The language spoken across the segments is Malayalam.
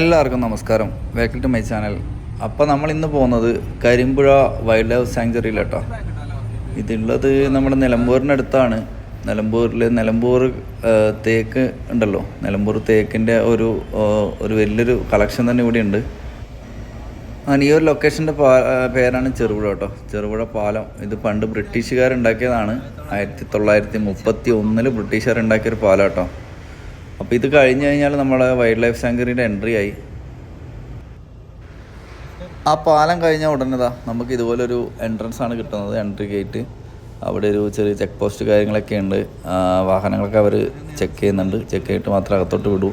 എല്ലാവർക്കും നമസ്കാരം. Welcome to my channel. അപ്പോൾ നമ്മളിന്ന് പോകുന്നത് കരിമ്പുഴ വൈൽഡ് ലൈഫ് സാങ്ച്വറിയിലാട്ടോ. ഇതുള്ളത് നമ്മുടെ നിലമ്പൂരിനടുത്താണ്. നിലമ്പൂർ തേക്ക് ഉണ്ടല്ലോ, നിലമ്പൂർ തേക്കിൻ്റെ ഒരു വലിയൊരു കളക്ഷൻ തന്നെ ഇവിടെ ഉണ്ട്. ഈ ഒരു ലൊക്കേഷൻ്റെ പേരാണ് ചെറുപുഴ കേട്ടോ. ചെറുപുഴ പാലം. ഇത് പണ്ട് ബ്രിട്ടീഷുകാരുണ്ടാക്കിയതാണ്. 1931 ബ്രിട്ടീഷുകാരുണ്ടാക്കിയൊരു പാലം കേട്ടോ. അപ്പോൾ ഇത് കഴിഞ്ഞ് കഴിഞ്ഞാൽ നമ്മളെ വൈൽഡ് ലൈഫ് സാങ്ച്വറിയുടെ എൻട്രി ആയി. ആ പാലം കഴിഞ്ഞ ഉടനെ നമുക്ക് ഇതുപോലൊരു എൻട്രൻസ് ആണ് കിട്ടുന്നത്, എൻട്രി ഗേറ്റ്. അവിടെ ഒരു ചെറിയ ചെക്ക് പോസ്റ്റ് കാര്യങ്ങളൊക്കെ ഉണ്ട്. വാഹനങ്ങളൊക്കെ അവർ ചെക്ക് ചെയ്യുന്നുണ്ട്. ചെക്ക് ചെയ്തിട്ട് മാത്രമേ അകത്തോട്ട് വിടൂ.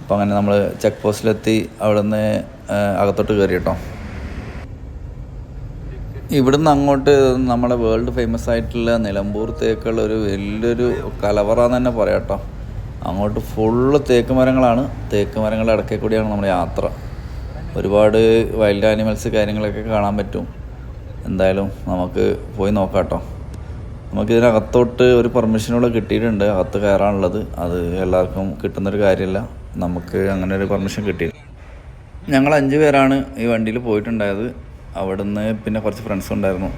അപ്പോൾ അങ്ങനെ നമ്മൾ ചെക്ക് പോസ്റ്റിലെത്തി അവിടെ നിന്ന് അകത്തോട്ട് കയറി കേട്ടോ. ഇവിടുന്ന് അങ്ങോട്ട് നമ്മുടെ വേൾഡ് ഫേമസ് ആയിട്ടുള്ള നിലമ്പൂർ തേക്കുള്ള ഒരു വലിയൊരു കലവറ എന്ന് തന്നെ പറയാം കേട്ടോ. അങ്ങോട്ട് ഫുള്ള് തേക്ക് മരങ്ങളാണ്. തേക്ക് മരങ്ങളുടെ ഇടയ്ക്ക് കൂടിയാണ് നമ്മുടെ യാത്ര. ഒരുപാട് വൈൽഡ് ആനിമൽസ് കാര്യങ്ങളൊക്കെ കാണാൻ പറ്റും. എന്തായാലും നമുക്ക് പോയി നോക്കാം കേട്ടോ. നമുക്കിതിനകത്തോട്ട് ഒരു പെർമിഷനോട് കിട്ടിയിട്ടുണ്ട്, അകത്ത് കയറാനുള്ളത്. അത് എല്ലാവർക്കും കിട്ടുന്നൊരു കാര്യമല്ല. നമുക്ക് അങ്ങനെ ഒരു പെർമിഷൻ കിട്ടി. ഞങ്ങൾ 5 പേരാണ് ഈ വണ്ടിയിൽ പോയിട്ടുണ്ടായത്. അവിടുന്ന് പിന്നെ കുറച്ച് ഫ്രണ്ട്സ് ഉണ്ടായിരുന്നു.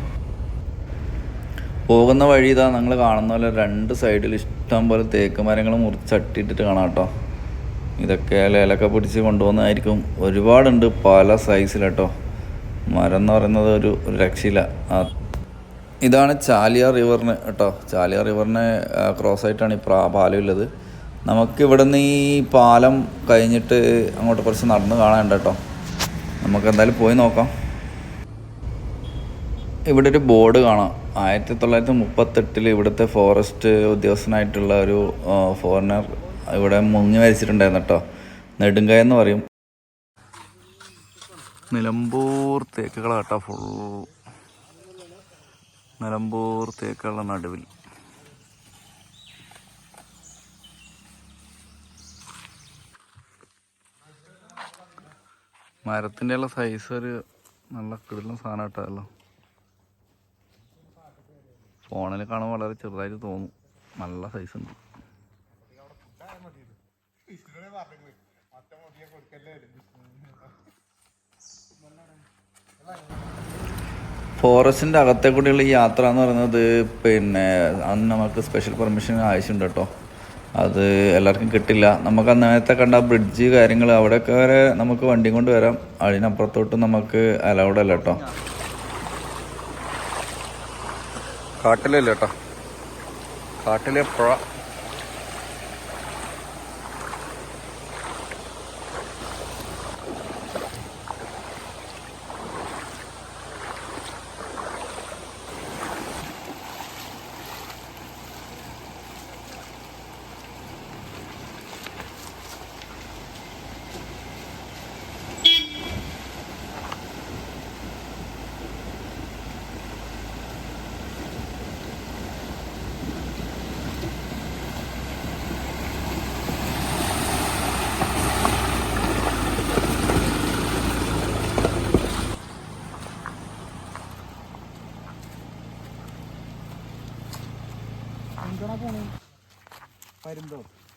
പോകുന്ന വഴി നിങ്ങൾ കാണുന്ന പോലെ 2 സൈഡിൽ ഇഷ്ടം പോലെ തേക്ക് മരങ്ങൾ മുറിച്ചട്ടിട്ടിട്ട് കാണാം കേട്ടോ. ഇതൊക്കെ ഇലയൊക്കെ പിടിച്ച് കൊണ്ടുപോകുന്നതായിരിക്കും. ഒരുപാടുണ്ട്, പല സൈസിലാട്ടോ. മരം എന്ന് പറയുന്നത് ഒരു രക്ഷയില്ല. ഇതാണ് ചാലിയാർ റിവറിന് കേട്ടോ. ചാലിയാർ റിവറിനെ ക്രോസ് ആയിട്ടാണ് ഈ പാലം ഉള്ളത്. നമുക്കിവിടെ നിന്ന് ഈ പാലം കഴിഞ്ഞിട്ട് അങ്ങോട്ട് കുറച്ച് നടന്ന് കാണാനുണ്ട് കേട്ടോ. നമുക്ക് എന്തായാലും പോയി നോക്കാം. ഇവിടെ ഒരു ബോർഡ് കാണാം. 1938 ഇവിടുത്തെ ഫോറസ്റ്റ് ഉദ്യോഗസ്ഥനായിട്ടുള്ള ഒരു ഫോറിനർ ഇവിടെ മുങ്ങി മരിച്ചിട്ടുണ്ടായിരുന്നു കേട്ടോ. നെടുങ്കായ എന്ന് പറയും. നിലമ്പൂർ തേക്കുകളാട്ടോ. ഫുൾ നിലമ്പൂർ തേക്കുകളുടെ നടുവിൽ. മരത്തിൻ്റെ ഉള്ള സൈസ് ഒരു നല്ല കിടിലൻ സാധനം കേട്ടോ. ഫോണിൽ കാണുമ്പോൾ വളരെ ചെറുതായിട്ട് തോന്നും. നല്ല സൈസ് ഉണ്ട്. ഫോറസ്റ്റിൻ്റെ അകത്തെ കൂടിയുള്ള ഈ യാത്ര എന്ന് പറയുന്നത് പിന്നെ അന്ന് നമുക്ക് സ്പെഷ്യൽ പെർമിഷൻ ആവശ്യമുണ്ട് കേട്ടോ. അത് എല്ലാവർക്കും കിട്ടില്ല. നമുക്ക് നേരത്തെ കണ്ട ബ്രിഡ്ജ് കാര്യങ്ങൾ അവിടെയൊക്കെ വരെ നമുക്ക് വണ്ടി കൊണ്ട് വരാം. അതിനപ്പുറത്തോട്ട് നമുക്ക് അലൗഡ് അല്ല കേട്ടോ. കാട്ടിലല്ല കേട്ടോ, കാട്ടിലെ പുഴ.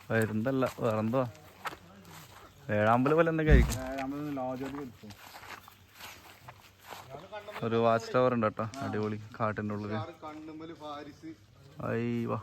വരുന്നല്ല വേറെന്തോ വേഴാമ്പല് പോലെ എന്തൊക്കെ ആയിരിക്കും. ഒരു വാച്ച് ടവർ ഉണ്ട് കേട്ടോ, അടിപൊളി. കാട്ടിൻ്റെ ഉള്ളിൽ അയ്യോ.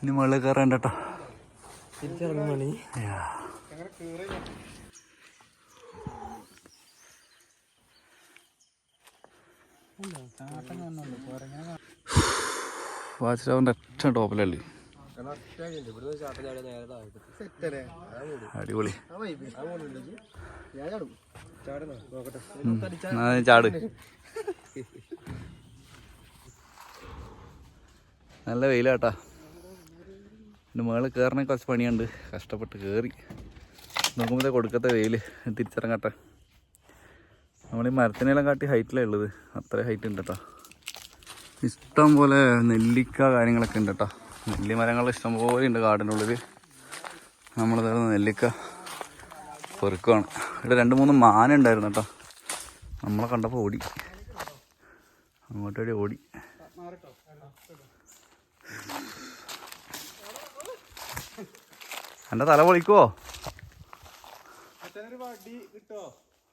ഇനി മുകളിൽ കയറേണ്ട കേട്ടോ. വാച്ച് ടവറിൻ്റെ ഏറ്റവും ടോപ്പിലല്ലേ. അടിപൊളി. ചാട്. നല്ല വെയിലാട്ടാ. എൻ്റെ മുകളിൽ കയറണേ കുറച്ച് പണിയുണ്ട്. കഷ്ടപ്പെട്ട് കയറി നോക്കുമ്പോഴത്തേ കൊടുക്കത്തെ വെയിൽ. തിരിച്ചിറങ്ങട്ടെ. നമ്മൾ ഈ മരത്തിനെല്ലാം കാട്ടി ഹൈറ്റിലാണ് ഉള്ളത്. അത്ര ഹൈറ്റ് ഉണ്ട് കേട്ടോ. ഇഷ്ടം പോലെ നെല്ലിക്ക കാര്യങ്ങളൊക്കെ ഉണ്ട് കേട്ടോ. നെല്ലി മരങ്ങൾ ഇഷ്ടം പോലെ ഉണ്ട് കാടിനുള്ളിൽ. നമ്മളത് നെല്ലിക്ക പെറുക്കുകയാണ്. ഇവിടെ 2-3 മാന ഉണ്ടായിരുന്നു കേട്ടോ. നമ്മളെ കണ്ടപ്പോൾ ഓടി, അങ്ങോട്ടേടി ഓടി. എൻ്റെ തല പൊളിക്കുവോ?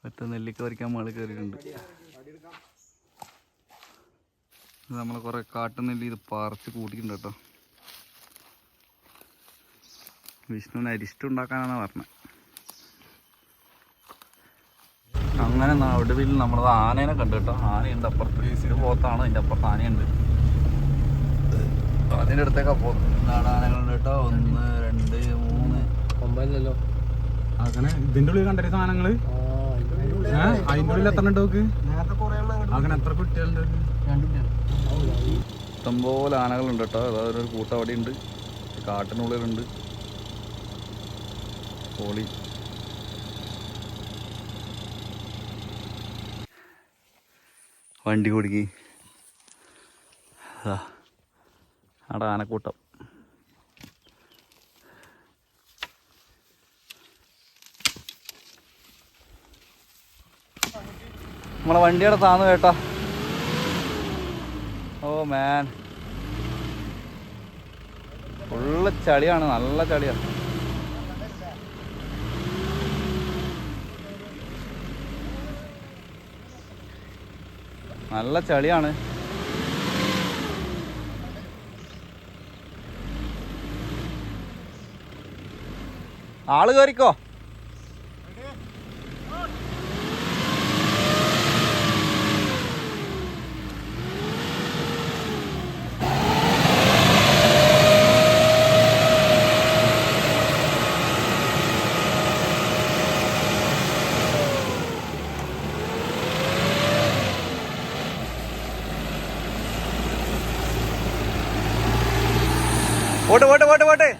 ഒറ്റ നെല്ലിക്ക പറിക്കാൻ മുകളിൽ കയറിയിട്ടുണ്ട്. നമ്മൾ കുറേ കാട്ടുനെല്ലി ഇത് പറിച്ച് കൂട്ടിയിട്ടുണ്ട് കേട്ടോ. വിഷ്ണുവിന് അരിഷ്ടം പറഞ്ഞത്. അങ്ങനെ ഒടുവിൽ നമ്മളത് ആനേനെ കണ്ടു കേട്ടോ. ആനയുണ്ട് അപ്പുറത്ത്. ഇത് പോത്താണ്, അതിൻ്റെ അപ്പുറത്ത് ആനയുണ്ട്. അതിൻ്റെ അടുത്തേക്കാ പോകുന്നത്. നാടാനകളുണ്ട് കേട്ടോ. 1, 2, 3 കൊമ്പല്ലോ. അങ്ങനെ ഇതിൻ്റെ ഉള്ളിൽ കണ്ടൊരു സാധനങ്ങള് അതിൻ്റെ ഉള്ളിൽ എത്ര ഉണ്ട് നോക്ക്. അങ്ങനെ എത്ര കുട്ടികളുണ്ട്? ഇഷ്ടംപോലെ ആനകളുണ്ട് കേട്ടോ. അതായത് ഒരു കൂട്ടം അവിടെ ഉണ്ട്. കാട്ടിനുള്ളിലുണ്ട്. പോളി വണ്ടി കൊടുക്കി അവിടെ ആനക്കൂട്ടം. നമ്മളെ വണ്ടിയുടെ താന്ന് കേട്ടാ. ഓ മാൻ, ഫുള്ള് ചളിയാണ്, നല്ല ചളിയാണ്. നല്ല ചളിയാണ്. ആള് കയറിക്കോ. ഓട്ട് ഓട്ട് ഓട്ട് ഓട്ട്.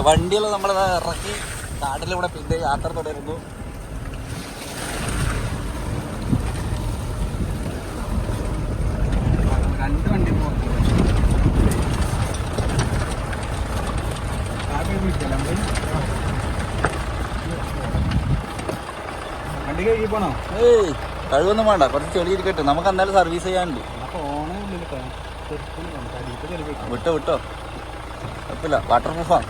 വണ്ടിയെല്ലാം നമ്മളത് ഇറക്കി കാട്ടിലൂടെ പിന്നെ യാത്ര തുടരുന്നു. രണ്ട് വണ്ടി വണ്ടി കഴുകി പോണോ? ഏയ് കഴിവൊന്നും വേണ്ട, കുറച്ച് ചെളി ഇരിക്കട്ടെ. നമുക്ക് എന്തായാലും സർവീസ് ചെയ്യാനുണ്ട്. വിട്ടോ വിട്ടോ, കുഴപ്പമില്ല, വാട്ടർ പ്രൂഫാണ്.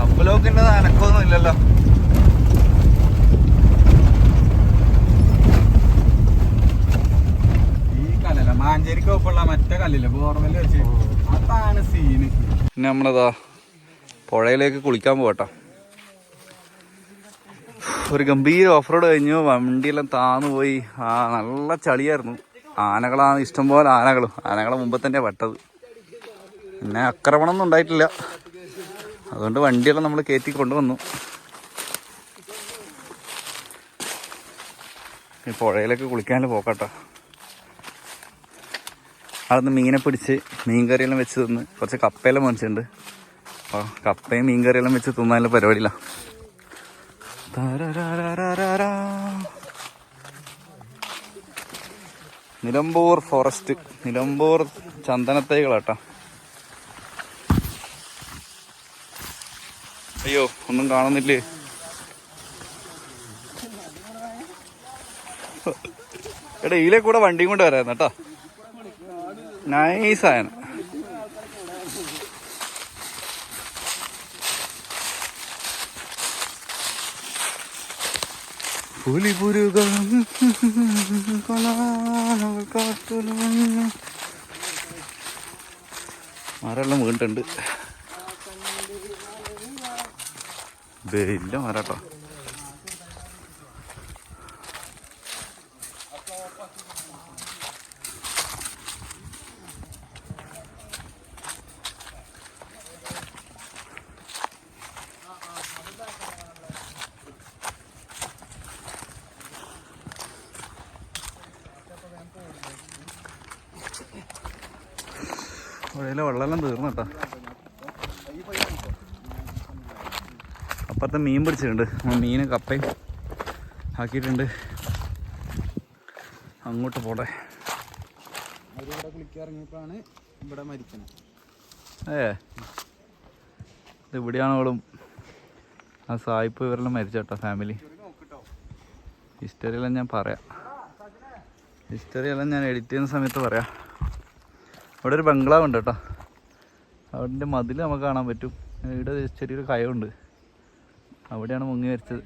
അമ്പലോക്കിൻ്റെ അനക്കൊന്നും ഇല്ലല്ലോ. ഈ കല്ലല്ല, മാഞ്ചേരിക്ക് ഒപ്പുള്ള മറ്റേ കല്ലില്ല, ബോർവെല് വെച്ച്, അതാണ് സീന്. പിന്നെ നമ്മളതാ പുഴയിലേക്ക് കുളിക്കാൻ പോകട്ടോ. ഒരു ഗംഭീര ഓഫ് റോഡ് കഴിഞ്ഞു. വണ്ടിയെല്ലാം താന്നു പോയി. നല്ല ചളിയായിരുന്നു. ആനകളാണ്, ഇഷ്ടംപോലെ ആനകളെ മുമ്പ് തന്നെ പെട്ടത്. പിന്നെ ആക്രമണമൊന്നും ഉണ്ടായിട്ടില്ല. അതുകൊണ്ട് വണ്ടിയെല്ലാം നമ്മൾ കയറ്റി കൊണ്ടുവന്നു. ഈ പുഴയിലേക്ക് കുളിക്കാനും പോക്കട്ടോ. അവിടുന്ന് മീനെ പിടിച്ച് മീൻ കറിയെല്ലാം വെച്ച് തിന്ന് കുറച്ച് കപ്പയെല്ലാം മേടിച്ചിട്ടുണ്ട്. അപ്പോൾ കപ്പയും മീൻ കറിയെല്ലാം വെച്ച് തിന്നാനുള്ള പരിപാടിയില്ല. നിലമ്പൂർ ഫോറസ്റ്റ്, നിലമ്പൂർ ചന്ദനത്തൈകളാട്ടോ. അയ്യോ, ഒന്നും കാണുന്നില്ലേ? എടാ, ഇതിലെ കൂടെ വണ്ടിയും കൊണ്ട് വരായിരുന്നു കേട്ടോ. നൈസായാണ്. പുലിപുരുകൾ മരമെല്ലാം വീണിട്ടുണ്ട്. വലിയ മരാട്ടോ. പുഴയിലെ വെള്ളമെല്ലാം തീർന്നു കേട്ടോ. അപ്പുറത്തെ മീൻ പിടിച്ചിട്ടുണ്ട്. മീൻ കപ്പയും ആക്കിയിട്ടുണ്ട്. അങ്ങോട്ട് പോട്ടെ. കുളിക്കിറങ്ങിയപ്പോഴാണ് ഇവിടെ മരിക്കുന്നത്. ഇത് ഇവിടെയാണോളും ആ സായിപ്പ് ഇവരെല്ലാം മരിച്ചേട്ടോ ഫാമിലി. ഹിസ്റ്ററിയെല്ലാം ഞാൻ പറയാം. ഹിസ്റ്ററിയെല്ലാം ഞാൻ എഡിറ്റ് ചെയ്യുന്ന സമയത്ത് പറയാം. ഇവിടെ ഒരു ബംഗ്ലാവ് ഉണ്ട് കേട്ടോ. അവിടെ മതിൽ നമുക്ക് കാണാൻ പറ്റും. ഇവിടെ ചെറിയൊരു കയമുണ്ട്. അവിടെയാണ് മുങ്ങി മരിച്ചത്.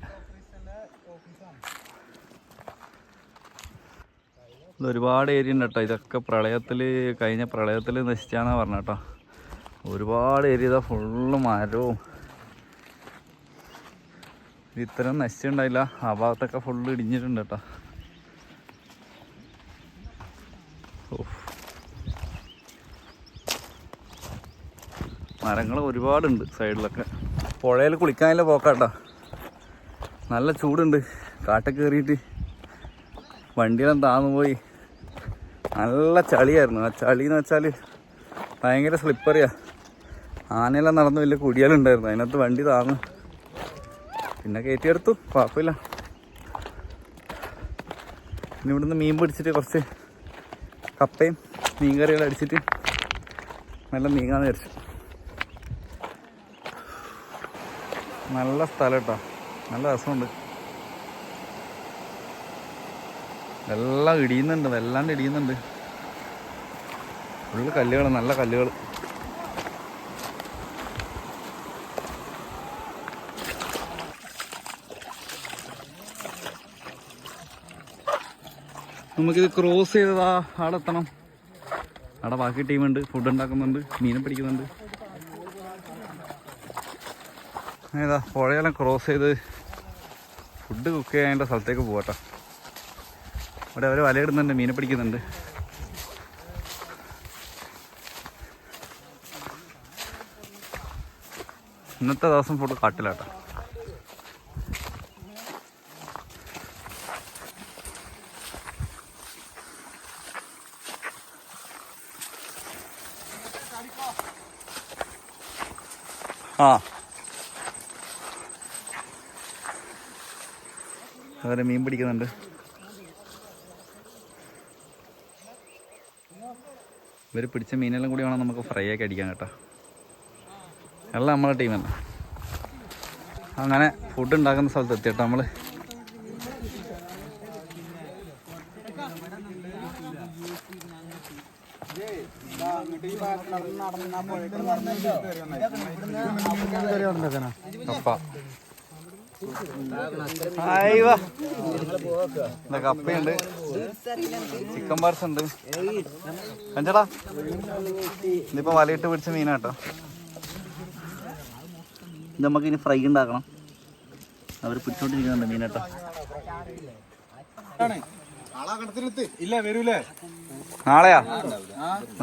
ഒരുപാട് ഏരിയ ഉണ്ട് കേട്ടോ. ഇതൊക്കെ കഴിഞ്ഞ പ്രളയത്തിൽ നശിച്ചാന്നാണ് പറഞ്ഞ കേട്ടോ. ഒരുപാട് ഏരിയ ഇതാ ഫുള്ള് മരവും. ഇത്രയും നശിച്ചുണ്ടായില്ല. ആ ഭാഗത്തൊക്കെ ഫുള്ള് ഇടിഞ്ഞിട്ടുണ്ട് കേട്ടോ. മരങ്ങൾ ഒരുപാടുണ്ട് സൈഡിലൊക്കെ. പുഴയിൽ കുളിക്കാനുള്ള പോക്കാട്ടോ. നല്ല ചൂടുണ്ട്. കാട്ടൊക്കെ കയറിയിട്ട് വണ്ടിയെല്ലാം താന്നു പോയി. നല്ല ചളിയായിരുന്നു. ആ ചളിന്ന് വെച്ചാൽ ഭയങ്കര സ്ലിപ്പറിയാ. ആനയെല്ലാം നടന്ന് വലിയ കുടിയാലുണ്ടായിരുന്നു. അതിനകത്ത് വണ്ടി താന്നു. പിന്നെ കയറ്റിയെടുത്തു. കുഴപ്പമില്ല. പിന്നെ ഇവിടുന്ന് മീൻ പിടിച്ചിട്ട് കുറച്ച് കപ്പയും മീൻ കറിയെല്ലാം അടിച്ചിട്ട് നല്ല നീങ്ങാന്ന് വിചാരിച്ചു. നല്ല സ്ഥലം കേട്ടോ. നല്ല രസമുണ്ട്. എല്ലാം ഇടിയുന്നുണ്ട്. വല്ലാണ്ട് ഇടിയുന്നുണ്ട്. ഫുള്ള് കല്ലുകൾ, നല്ല കല്ലുകൾ. നമുക്കിത് ക്രോസ് ചെയ്തതാ അവിടെ എത്തണം. അവിടെ ബാക്കി ടീമുണ്ട്. ഫുഡ് ഉണ്ടാക്കുന്നുണ്ട്. മീനെ പിടിക്കുന്നുണ്ട്. ഏതാ പുഴയെല്ലാം ക്രോസ് ചെയ്ത് ഫുഡ് കുക്ക് ചെയ്യാനുള്ള സ്ഥലത്തേക്ക് പോകട്ടോ. അവിടെ അവർ വലയിടുന്നുണ്ട്. മീനെ പിടിക്കുന്നുണ്ട്. ഇന്നത്തെ ദിവസം ഫുഡ് കാട്ടിലാട്ടോ. ആ അതുപോലെ മീൻ പിടിക്കുന്നുണ്ട്. ഇവർ പിടിച്ച മീനെല്ലാം കൂടി വേണം നമുക്ക് ഫ്രൈ ആക്കി അടിക്കാൻ കേട്ടോ. എല്ലാം നമ്മളെ ടീം തന്നെ. അങ്ങനെ ഫുഡ് ഉണ്ടാക്കുന്ന സ്ഥലത്ത് എത്തിയിട്ടോ നമ്മൾ. കപ്പയുണ്ട്, ചിക്കൻ പാർസ് ഉണ്ട്. കഞ്ചടാ ഇതിപ്പോ വലയിട്ട് പിടിച്ച മീനാട്ടോ. ഇത് നമുക്ക് ഇനി ഫ്രൈ ഉണ്ടാക്കണം. അവർ പിടിച്ചോണ്ടിരിക്കുന്നുണ്ട് മീനാട്ടോ. ഇല്ല വരൂലേ? നാളെയാ?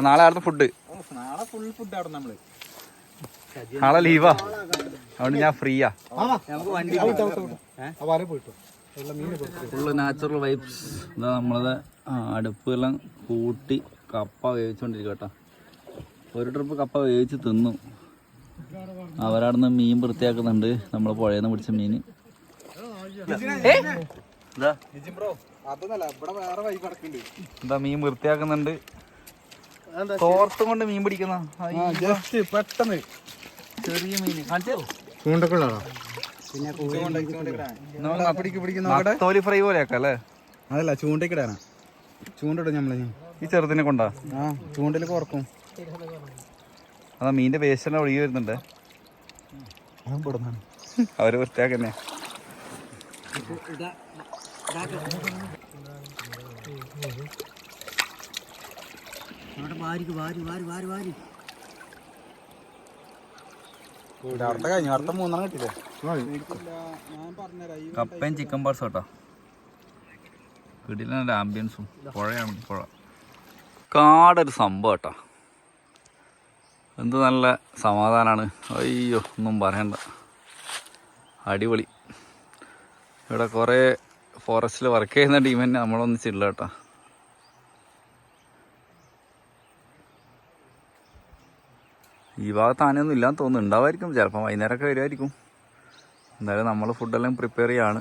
നാളെ അടുത്ത ഫുഡ്. നാളെ ഫുൾ ഫുഡ് അവിടെ നമ്മള്. നാളെ ലീവാ, അതുകൊണ്ട് ഞാൻ ഫ്രീയാ. Full natural vibes. ഇതാ നമ്മളത് അടുപ്പെല്ലാം കൂട്ടി കപ്പ വേവിച്ചോണ്ടിരിക്കും കേട്ടോ. ഒരു ട്രിപ്പ് കപ്പ വേവിച്ച് തിന്നു. അവരവിടുന്ന് മീൻ വൃത്തിയാക്കുന്നുണ്ട്. നമ്മൾ പുഴയിൽ നിന്ന് പിടിച്ച മീൻ. എന്താ മീൻ വൃത്തിയാക്കുന്നുണ്ട്. തോർത്തും കൊണ്ട് മീൻ പിടിക്കുന്ന പെട്ടെന്ന് ചെറിയ മീൻ തോലി ഫ്രൈ പോലെയാക്കാം അല്ലേ? അതല്ല ചൂണ്ടക്കിടാനാ. ചൂണ്ടിടും നമ്മള്. ഈ ചെറുതിനെ കൊണ്ടാ ചൂണ്ടല് കുറക്കും. അതാ മീന്റെ വേസ്റ്റ് ഒഴുകി വരുന്നുണ്ട്. അവര് വൃത്തിയാക്കന്നെ. അടുത്ത 3 കിട്ടില്ലേ? കപ്പയും ചിക്കൻ പാർട്സ് കേട്ടോ. വീട്ടിലെ ആംബിയൻസും പുഴയാണ് പുഴ. കാടൊരു സംഭവം കേട്ടോ. എന്ത് നല്ല സമാധാനമാണ്. അയ്യോ ഒന്നും പറയണ്ട, അടിപൊളി. ഇവിടെ കുറേ ഫോറസ്റ്റിൽ വർക്ക് ചെയ്യുന്ന ടീം തന്നെ നമ്മളൊന്നിച്ചില്ല കേട്ടോ. ഈ ഭാഗത്ത് ആനയൊന്നും ഇല്ലാന്ന് തോന്നുന്നു. ഉണ്ടാവായിരിക്കും, ചിലപ്പോൾ വൈകുന്നേരമൊക്കെ വരുമായിരിക്കും. എന്തായാലും നമ്മൾ ഫുഡെല്ലാം പ്രിപ്പയർ ചെയ്യാണ്.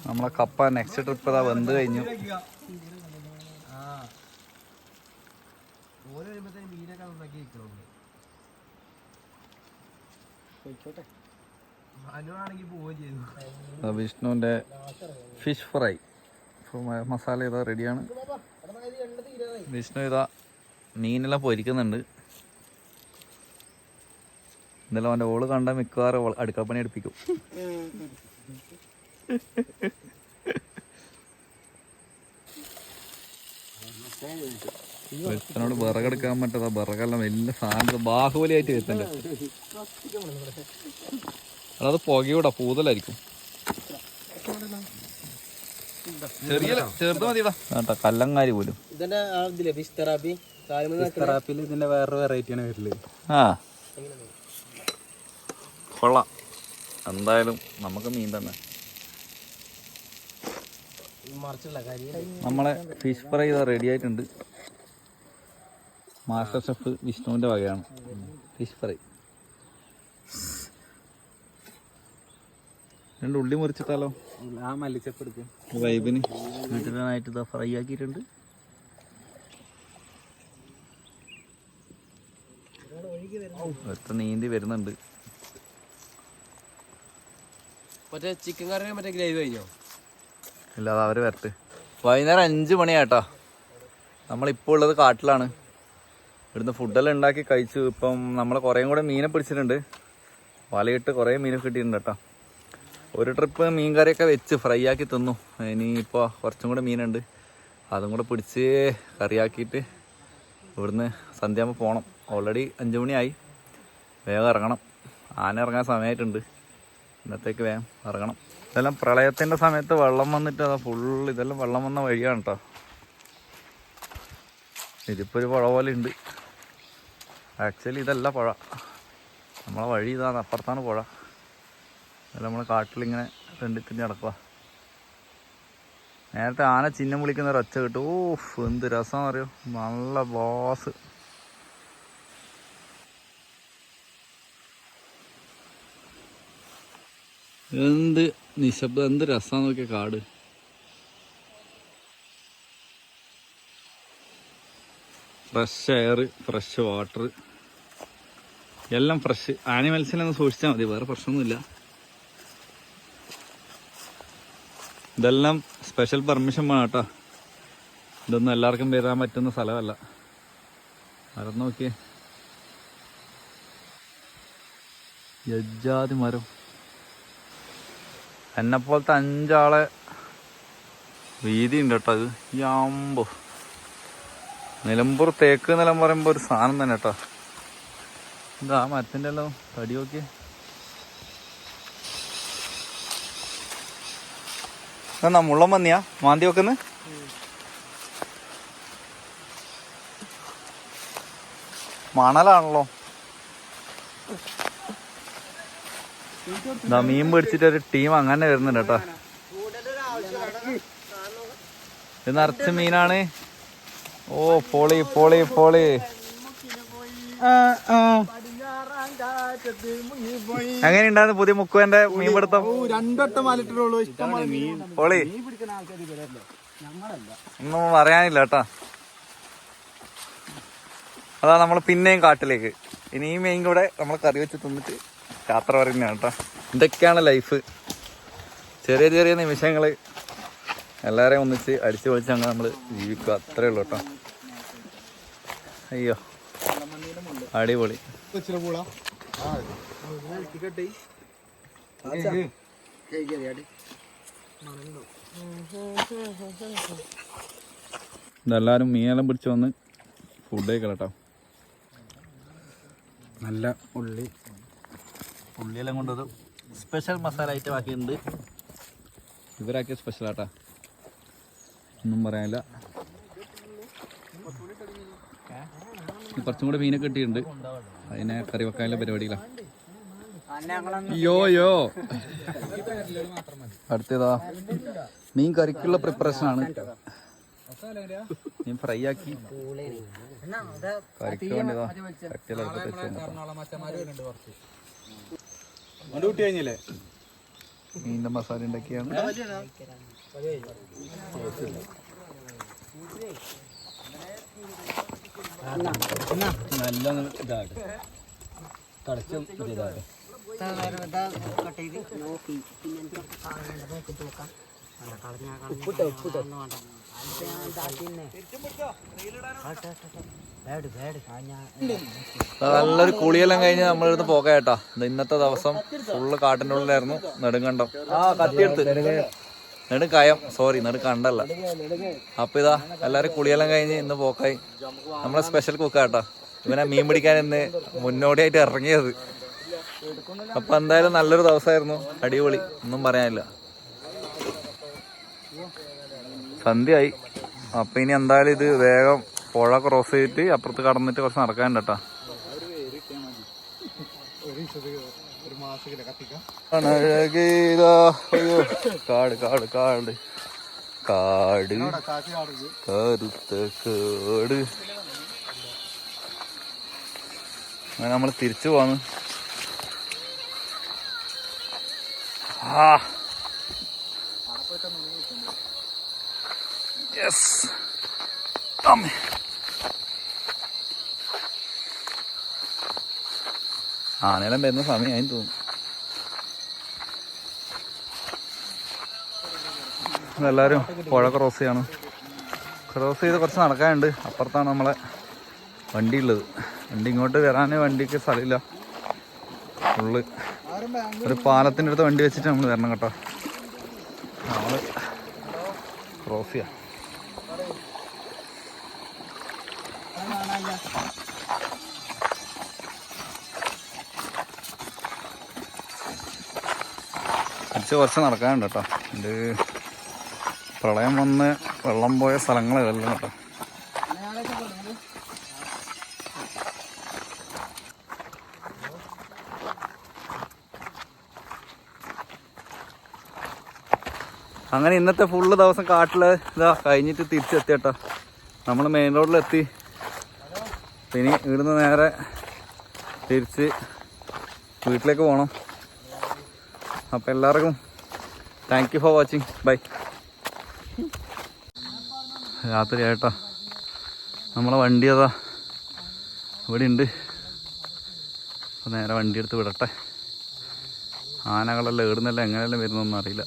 നമ്മളെ കപ്പ നെക്സ്റ്റ് ട്രിപ്പ് ഇതാ വെന്ത് കഴിഞ്ഞു. വിഷ്ണുവിൻ്റെ ഫിഷ് ഫ്രൈ മസാല ഇതാ റെഡിയാണ്. വിഷ്ണു ഇതാ മീനെല്ലാം പൊരിക്കുന്നുണ്ട്. ഇന്നലെ അവൻ്റെ ഓള് കണ്ട മിക്കവാറും അടുക്കളപ്പണി എടുപ്പിക്കും. ഒരുത്തനോട് വിറകെടുക്കാൻ പറ്റാത്ത വിറകെല്ലാം വലിയ സാധനം ബാഹുബലിയായിട്ട് വരുന്നുണ്ട്. അതത് പുകയൂടാ, പൂതലായിരിക്കും. ചെറുത് മതിടാ കേട്ടോ, കല്ലങ്കാരി പോലും. ഇതിന്റെ വേറൊരു വെറൈറ്റിയാണ് വരല്. ആ കൊള്ളാം. എന്തായാലും നമുക്ക് മീൻ തന്നെ. നമ്മളെ ഫിഷ് ഫ്രൈ ഇതാ റെഡി ആയിട്ടുണ്ട്. മാസ്റ്റർ ഷെഫ് വിഷ്ണുവിൻ്റെ വകയാണ് ഫിഷ് ഫ്രൈ. 2 ഉള്ളി മുറിച്ചിട്ടാലോ? ആ മല്ലിച്ചപ്പ് എടുക്കും വൈബിന്. വീട്ടിലായിട്ട് ഇതാ ഫ്രൈ ആക്കിയിട്ടുണ്ട്. ഒറ്റ നീന്തി വരുന്നുണ്ട്. മറ്റേ ചിക്കൻ കറി മറ്റേ ഗ്രേവി കഴിഞ്ഞോ? ഇല്ല, അത് അവർ വരട്ടെ. വൈകുന്നേരം 5 മണിയാട്ടോ. നമ്മളിപ്പോൾ ഉള്ളത് കാട്ടിലാണ്. ഇവിടുന്ന് ഫുഡെല്ലാം ഉണ്ടാക്കി കഴിച്ചു. ഇപ്പം നമ്മൾ കുറേയും കൂടെ മീനെ പിടിച്ചിട്ടുണ്ട്. വലയിട്ട് കുറേ മീനെ കിട്ടിയിട്ടുണ്ട് കേട്ടോ. ഒരു ട്രിപ്പ് മീൻ കറിയൊക്കെ വെച്ച് ഫ്രൈ ആക്കി തിന്നു. ഇനിയിപ്പോൾ കുറച്ചും കൂടെ മീനുണ്ട്, അതും കൂടെ പിടിച്ച് കറിയാക്കിയിട്ട് ഇവിടുന്ന് സന്ധ്യയാകുമ്പോൾ പോകണം. ഓൾറെഡി 5 മണിയായി. വേഗം ഇറങ്ങണം. ആന ഇറങ്ങാൻ സമയമായിട്ടുണ്ട്. ഇന്നത്തേക്ക് വേഗം ഇറങ്ങണം. ഇതെല്ലാം പ്രളയത്തിൻ്റെ സമയത്ത് വെള്ളം വന്നിട്ട് അതാ ഫുള്ള് ഇതെല്ലാം വെള്ളം വന്ന വഴിയാണ് കേട്ടോ. ഇതിപ്പോൾ ഒരു പുഴ പോലെ ഉണ്ട്. ആക്ച്വലി ഇതല്ല പുഴ, നമ്മളെ വഴി ഇതാണ്, അപ്പുറത്താണ് പുഴ. അതെല്ലാം നമ്മൾ കാട്ടിലിങ്ങനെ തെണ്ടി നടക്കുക. നേരത്തെ ആന ചിഹ്നം വിളിക്കുന്ന ഒരു ഒച്ച കിട്ടും. ഓഫ് എന്ത് രസമാണെന്ന് അറിയോ, നല്ല ബോസ്. എന്ത് നിശബ്ദം, എന്ത് രസമാണെന്ന് നോക്കിയ കാട്. ഫ്രഷ് എയർ, ഫ്രഷ് വാട്ടർ, എല്ലാം ഫ്രഷ്. ആനിമൽസിനൊന്ന് സൂക്ഷിച്ചാൽ മതി, വേറെ പ്രശ്നമൊന്നുമില്ല. ഇതെല്ലാം സ്പെഷ്യൽ പെർമിഷൻ വേണം കേട്ടോ. ഇതൊന്നും എല്ലാവർക്കും വരാൻ പറ്റുന്ന സ്ഥലമല്ല. മരം നോക്കിയേ, യജ്ജാതി മരം. എന്നെപ്പോലത്തെ 5 ആളെ വീതി ഉണ്ട് കേട്ടോ. ഇത് യാമ്പോ നിലമ്പൂർ തേക്ക് നിലം പറയുമ്പോൾ ഒരു സാധനം തന്നെ കേട്ടോ. ഇതാ മരത്തിൻ്റെ എല്ലാം തടി നോക്കിയേ. എന്നാ മുള്ളം വന്നിയാ മാന്തി വെക്കുന്നു. മണലാണല്ലോ. ഇതാ മീൻ പിടിച്ചിട്ടൊരു ടീം അങ്ങനെ വരുന്നുണ്ട് കേട്ടോ. ഇത് നിറച്ച് മീനാണ്. ഓ പൊളി പൊളി പൊളി. എങ്ങനെയുണ്ടായിരുന്നു പുതിയ മുക്കുവന്റെ മീൻ പിടുത്തം? 2 വട്ടം മാലിട്ടുള്ളൂ. പൊളി, ഒന്നും പറയാനില്ല കേട്ടാ. അതാ നമ്മൾ പിന്നെയും കാട്ടിലേക്ക്. ഇനി ഈ മീൻ കൂടെ നമ്മൾ കറി വെച്ച് തിന്നിട്ട് യാത്ര പറയുന്നതാണ് കേട്ടോ. ഇതൊക്കെയാണ് ലൈഫ്. ചെറിയ ചെറിയ നിമിഷങ്ങൾ എല്ലാവരെയും ഒന്നിച്ച് അടിച്ചു പൊളിച്ച് അങ്ങനെ നമ്മൾ ജീവിക്കുക, അത്രേ ഉള്ളൂ കേട്ടോ. അയ്യോ അടിപൊളി. ഇതെല്ലാവരും മീനെല്ലാം പിടിച്ച് വന്ന് ഫുഡ് കഴിക്കണം കേട്ടോ. നല്ല ഉള്ളിയെല്ലാം കൊണ്ടൊരു സ്പെഷ്യൽ മസാല ഐറ്റം ആക്കിയിട്ടുണ്ട്. ഇവരാക്കിയ സ്പെഷ്യൽ ആട്ടാ, ഒന്നും പറയാനില്ല. കുറച്ചും കൂടെ മീനൊക്കെ കിട്ടിയിട്ടുണ്ട്, അതിനെ കറി വെക്കാനുള്ള പരിപാടിയിലാണ്. യോ അടുത്തതാ മീൻ കറിക്കുള്ള പ്രിപ്പറേഷൻ ആണ്. മീൻ ഫ്രൈ ആക്കി കറിക്ക് വേണ്ടിയതാ മീനിന്റെ മസാല ഉണ്ടാക്കിയാണ്. നല്ല ഇതാണ് കടച്ചും ഇതാണ്. നല്ലൊരു കുളിയെല്ലാം കഴിഞ്ഞ് നമ്മളിരുന്ന് പോകാം കേട്ടാ. ഇന്നത്തെ ദിവസം ഫുള്ള് കാട്ടിൻ്റെ ഉള്ളിലായിരുന്നു. നെടുങ്കണ്ടം കത്തിയെടുത്ത് നെടുങ്കയം നെടുങ്കണ്ടല്ല. അപ്പൊ ഇതാ എല്ലാരും കുളിയെല്ലാം കഴിഞ്ഞ് ഇന്ന് പോക്കായി. നമ്മളെ സ്പെഷ്യൽ കുക്കാട്ടാ. ഇവനെ മീൻ പിടിക്കാൻ ഇന്ന് മുന്നോടിയായിട്ട് ഇറങ്ങിയത്. അപ്പൊ എന്തായാലും നല്ലൊരു ദിവസമായിരുന്നു, അടിപൊളി, ഒന്നും പറയാനില്ല. സന്ധ്യയായി. അപ്പൊ ഇനി എന്തായാലും ഇത് വേഗം പുഴ ക്രോസ് ചെയ്തിട്ട് അപ്പുറത്ത് കടന്നിട്ട് കുറച്ച് നടക്കാനുണ്ട് കേട്ടാ. കാട് കാട് കാട് കാട് കറുത്ത കാട്. അങ്ങനെ നമ്മൾ തിരിച്ചു പോന്ന്. യെസ് ആനയെല്ലാം വരുന്ന സമയമായി തോന്നുന്നു. എല്ലാവരും പുഴ ക്രോസ് ചെയ്യാണ്. ക്രോസ് ചെയ്ത് കുറച്ച് നടക്കാനുണ്ട്. അപ്പുറത്താണ് നമ്മളെ വണ്ടി ഉള്ളത്. വണ്ടി ഇങ്ങോട്ട് വരാൻ വണ്ടിക്ക് സ്ഥലമില്ല. ഫുള്ള് ഒരു പാലത്തിൻ്റെ അടുത്ത് വണ്ടി വെച്ചിട്ട് നമ്മൾ വരണം കേട്ടോ. നമ്മൾ ക്രോസ് ചെയ്യാം. കുറച്ച് നടക്കാനുണ്ട് കേട്ടോ. ഇത് പ്രളയം വന്ന് വെള്ളം പോയ സ്ഥലങ്ങളെല്ലാം കേട്ടോ. അങ്ങനെ ഇന്നത്തെ ഫുള്ള് ദിവസം കാട്ടില് ഇതാ കഴിഞ്ഞിട്ട് തിരിച്ചെത്തി കേട്ടോ. നമ്മൾ മെയിൻ റോഡിലെത്തി. ഇനി ഇവിടുന്ന് നേരെ തിരിച്ച് വീട്ടിലേക്ക് പോകണം. അപ്പം എല്ലാവർക്കും thank you for watching. Bye. രാത്രി ആയിട്ടാ. നമ്മളെ വണ്ടി അതാ ഇവിടെ ഉണ്ട്. അപ്പം നേരെ വണ്ടി എടുത്ത് വിടട്ടെ. ആനകളെല്ലാം ഏടുന്നെല്ലാം എങ്ങനെയെല്ലാം വരുന്നൊന്നും അറിയില്ല.